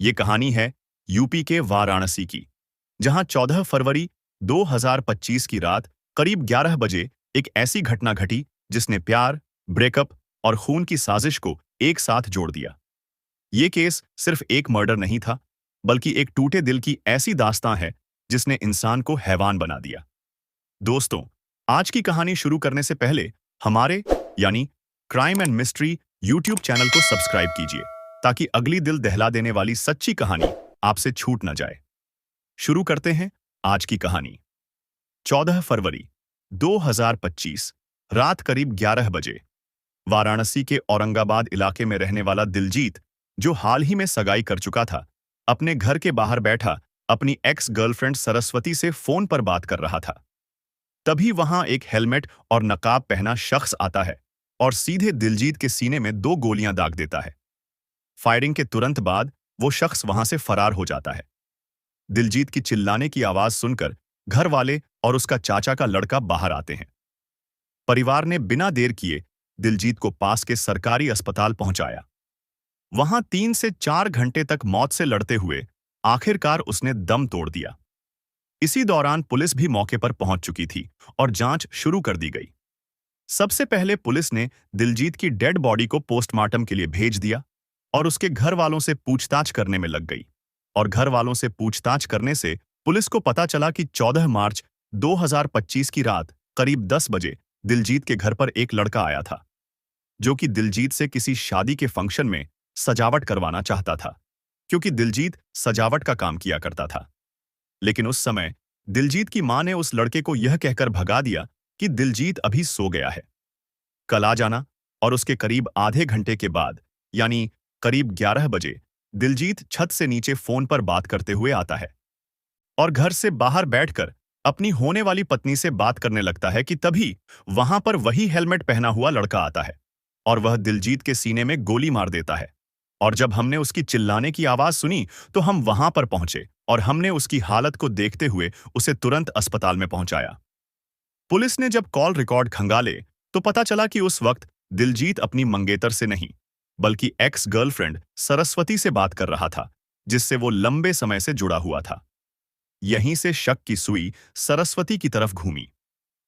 ये कहानी है यूपी के वाराणसी की, जहां 14 फरवरी 2025 की रात करीब 11 बजे एक ऐसी घटना घटी जिसने प्यार, ब्रेकअप और खून की साजिश को एक साथ जोड़ दिया। ये केस सिर्फ एक मर्डर नहीं था, बल्कि एक टूटे दिल की ऐसी दास्तां है जिसने इंसान को हैवान बना दिया। दोस्तों, आज की कहानी शुरू करने से पहले हमारे यानी crime and mystery YouTube channel को सब्सक्राइब कीजिए ताकि अगली दिल दहला देने वाली सच्ची कहानी आपसे छूट न जाए। शुरू करते हैं आज की कहानी। 14 फरवरी 2025 रात करीब 11 बजे वाराणसी के औरंगाबाद इलाके में रहने वाला दिलजीत, जो हाल ही में सगाई कर चुका था, अपने घर के बाहर बैठा अपनी एक्स गर्लफ्रेंड सरस्वती से फोन पर बात कर रहा था। तभी वहां एक हेलमेट और नकाब पहना शख्स आता है और सीधे दिलजीत के सीने में 2 गोलियां दाग देता है। फायरिंग के तुरंत बाद वो शख्स वहां से फरार हो जाता है। दिलजीत की चिल्लाने की आवाज सुनकर घर वाले और उसका चाचा का लड़का बाहर आते हैं। परिवार ने बिना देर किए दिलजीत को पास के सरकारी अस्पताल पहुंचाया। वहां 3 से 4 घंटे तक मौत से लड़ते हुए आखिरकार उसने दम तोड़ दिया। इसी दौरान पुलिस भी मौके पर पहुंच चुकी थी और जांच शुरू कर दी गई। सबसे पहले पुलिस ने दिलजीत की डेड बॉडी को पोस्टमार्टम के लिए भेज दिया और उसके घर वालों से पूछताछ करने में लग गई। और घर वालों से पूछताछ करने से पुलिस को पता चला कि 14 मार्च 2025 की रात करीब 10 बजे दिलजीत के घर पर एक लड़का आया था, जो कि दिलजीत से किसी शादी के फंक्शन में सजावट करवाना चाहता था, क्योंकि दिलजीत सजावट का काम किया करता था। लेकिन उस समय दिलजीत की मां ने उस लड़के को यह कहकर भगा दिया कि दिलजीत अभी सो गया है, कल आ जाना। और उसके करीब आधे घंटे के बाद यानी करीब 11 बजे दिलजीत छत से नीचे फोन पर बात करते हुए आता है और घर से बाहर बैठकर अपनी होने वाली पत्नी से बात करने लगता है कि तभी वहां पर वही हेलमेट पहना हुआ लड़का आता है और वह दिलजीत के सीने में गोली मार देता है। और जब हमने उसकी चिल्लाने की आवाज सुनी तो हम वहां पर पहुंचे और हमने उसकी हालत को देखते हुए उसे तुरंत अस्पताल में पहुंचाया। पुलिस ने जब कॉल रिकॉर्ड खंगाले तो पता चला कि उस वक्त दिलजीत अपनी मंगेतर से नहीं, बल्कि एक्स गर्लफ्रेंड सरस्वती से बात कर रहा था, जिससे वो लंबे समय से जुड़ा हुआ था। यहीं से शक की सुई सरस्वती की तरफ घूमी।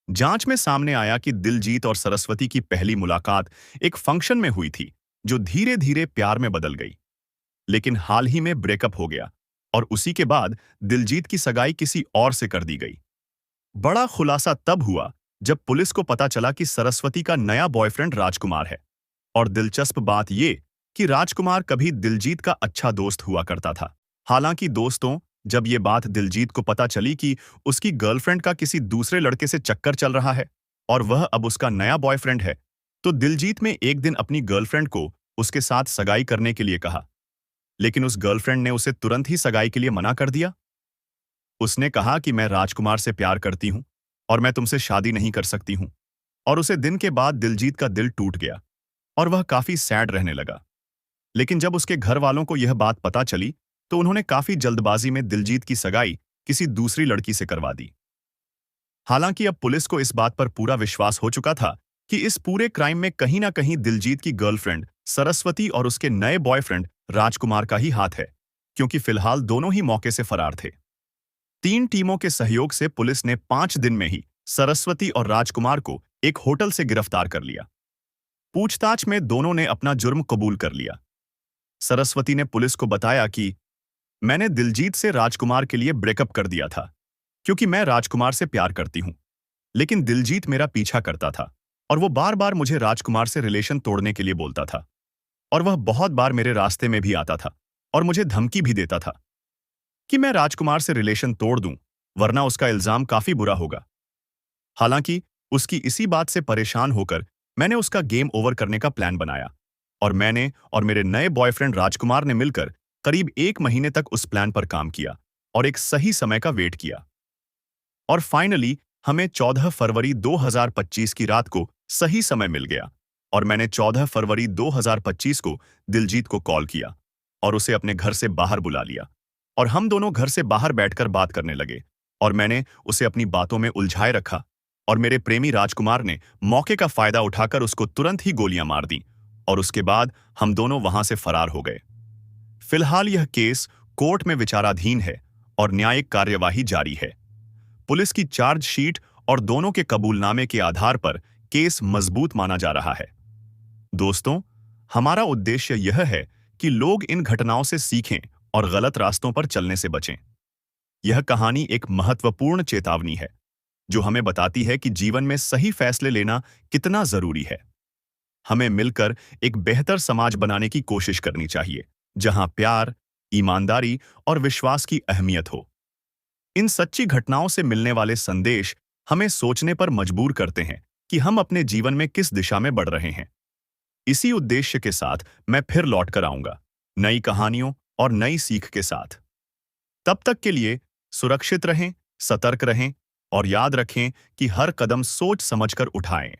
जांच में सामने आया कि दिलजीत और सरस्वती की पहली मुलाकात एक फंक्शन में हुई थी, जो धीरे धीरे प्यार में बदल गई। लेकिन हाल ही में ब्रेकअप हो गया और उसी के बाद दिलजीत की सगाई किसी और से कर दी गई। बड़ा खुलासा तब हुआ जब पुलिस को पता चला कि सरस्वती का नया बॉयफ्रेंड राजकुमार है। और दिलचस्प बात यह कि राजकुमार कभी दिलजीत का अच्छा दोस्त हुआ करता था। हालांकि दोस्तों, जब ये बात दिलजीत को पता चली कि उसकी गर्लफ्रेंड का किसी दूसरे लड़के से चक्कर चल रहा है और वह अब उसका नया बॉयफ्रेंड है, तो दिलजीत ने एक दिन अपनी गर्लफ्रेंड को उसके साथ सगाई करने के लिए कहा। लेकिन उस गर्लफ्रेंड ने उसे तुरंत ही सगाई के लिए मना कर दिया। उसने कहा कि मैं राजकुमार से प्यार करती हूं और मैं तुमसे शादी नहीं कर सकती हूं। और उसे दिन के बाद दिलजीत का दिल टूट गया और वह काफी सैड रहने लगा। लेकिन जब उसके घर वालों को यह बात पता चली तो उन्होंने काफी जल्दबाजी में दिलजीत की सगाई किसी दूसरी लड़की से करवा दी। हालांकि अब पुलिस को इस बात पर पूरा विश्वास हो चुका था कि इस पूरे क्राइम में कहीं ना कहीं दिलजीत की गर्लफ्रेंड सरस्वती और उसके नए बॉयफ्रेंड राजकुमार का ही हाथ है, क्योंकि फिलहाल दोनों ही मौके से फरार थे। 3 टीमों के सहयोग से पुलिस ने 5 दिन में ही सरस्वती और राजकुमार को एक होटल से गिरफ्तार कर लिया। पूछताछ में दोनों ने अपना जुर्म कबूल कर लिया। सरस्वती ने पुलिस को बताया कि मैंने दिलजीत से राजकुमार के लिए ब्रेकअप कर दिया था, क्योंकि मैं राजकुमार से प्यार करती हूं। लेकिन दिलजीत मेरा पीछा करता था और वो बार बार मुझे राजकुमार से रिलेशन तोड़ने के लिए बोलता था। और वह बहुत बार मेरे रास्ते में भी आता था और मुझे धमकी भी देता था कि मैं राजकुमार से रिलेशन तोड़ दूं, वरना उसका इल्जाम काफी बुरा होगा। हालांकि उसकी इसी बात से परेशान होकर मैंने उसका गेम ओवर करने का प्लान बनाया और मैंने और मेरे नए बॉयफ्रेंड राजकुमार ने मिलकर करीब 1 महीने तक उस प्लान पर काम किया और एक सही समय का वेट किया। और फाइनली हमें 14 फरवरी 2025 की रात को सही समय मिल गया और मैंने 14 फरवरी 2025 को दिलजीत को कॉल किया और उसे अपने घर से बाहर बुला लिया और हम दोनों घर से बाहर बैठकर बात करने लगे और मैंने उसे अपनी बातों में उलझाए रखा और मेरे प्रेमी राजकुमार ने मौके का फायदा उठाकर उसको तुरंत ही गोलियां मार दी और उसके बाद हम दोनों वहां से फरार हो गए। फिलहाल यह केस कोर्ट में विचाराधीन है और न्यायिक कार्यवाही जारी है। पुलिस की चार्जशीट और दोनों के कबूलनामे के आधार पर केस मजबूत माना जा रहा है। दोस्तों, हमारा उद्देश्य यह है कि लोग इन घटनाओं से सीखें और गलत रास्तों पर चलने से बचें। यह कहानी एक महत्वपूर्ण चेतावनी है, जो हमें बताती है कि जीवन में सही फैसले लेना कितना जरूरी है। हमें मिलकर एक बेहतर समाज बनाने की कोशिश करनी चाहिए, जहां प्यार, ईमानदारी और विश्वास की अहमियत हो। इन सच्ची घटनाओं से मिलने वाले संदेश हमें सोचने पर मजबूर करते हैं कि हम अपने जीवन में किस दिशा में बढ़ रहे हैं। इसी उद्देश्य के साथ मैं फिर लौट कर आऊंगा, नई कहानियों और नई सीख के साथ। तब तक के लिए सुरक्षित रहें, सतर्क रहें और याद रखें कि हर कदम सोच समझकर उठाएं।